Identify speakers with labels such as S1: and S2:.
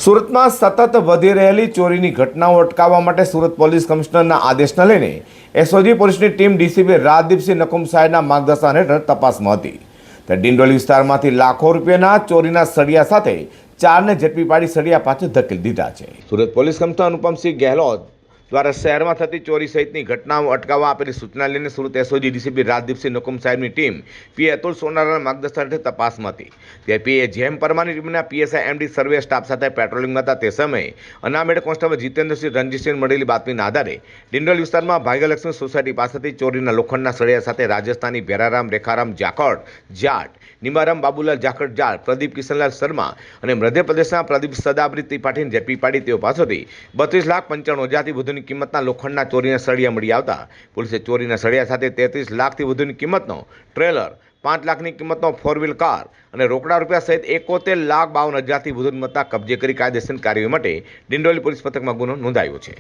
S1: સુરતમાં સતત વધી રહેલી ચોરીની ઘટનાઓ અટકાવવા માટે સુરત પોલીસ કમિશનરના આદેશને લઈને એસઓજી પોલીસની ટીમ ડીસીપી રાજદીપસિંહ નકુમ સાહેબના માર્ગદર્શન હેઠળ તપાસમાં હતી. ત્યારે ડિંડોલી વિસ્તારમાંથી લાખો રૂપિયાના ચોરીના સળિયા સાથે ચારને ઝડપી પાડી સળિયા પાછળ ધકેલી દીધા છે. સુરત પોલીસ કમિશનર અનુપમસિંહ ગેહલોત દ્વારા શહેરમાં થતી ચોરી સહિતની ઘટનાઓ અટકાવવા આપેલી સૂચના લઈને સુરત એસઓજી ડીસીપી રાજદીપસિંહ નકુમ સાહેબની ટીમ પીએ અતુલ સોનારાના માર્ગદર્શન હેઠળ તપાસમાં હતી. ત્યારે પીએ જેમ પરમાની ટીમના પીએસઆઈ એમડી સર્વે સ્ટાફ સાથે પેટ્રોલિંગમાં હતા. તે સમયે અનામેડ કોન્સ્ટેબલ જીતેન્દ્રસિંહ રણજીતસિંહ મળેલી બાતમીના આધારે ડિંડોલી વિસ્તારમાં ભાગ્યલક્ષ્મી સોસાયટી પાસેથી ચોરીના લોખંડના સળિયા સાથે રાજસ્થાની ભેરારામ રેખારામ જાખડ જાટ, નિમારામ બાબુલાલ જાખડ જાટ, પ્રદીપ કિશનલાલ શર્મા અને મધ્યપ્રદેશના પ્રદીપ સદાબ્રી ત્રિપાઠીને ઝડપી પાડી તેઓ પાસેથી 32,95,000થી વધુની કિંમતના લોખંડના ચોરીના સળિયા મળી આવતા પોલીસે ચોરીના સળિયા સાથે 33 લાખથી વધુની કિંમતનો ટ્રેલર, 5 લાખની કિંમતનો 4 વ્હીલ કાર અને રોકડા રૂપિયા સહિત 71,52,000થી વધુ કિંમતના કબજે કરી કાયદેસર કાર્યવાહી માટે ડિંડોલી પોલીસ મથકમાં ગુનો નોંધાયો છે.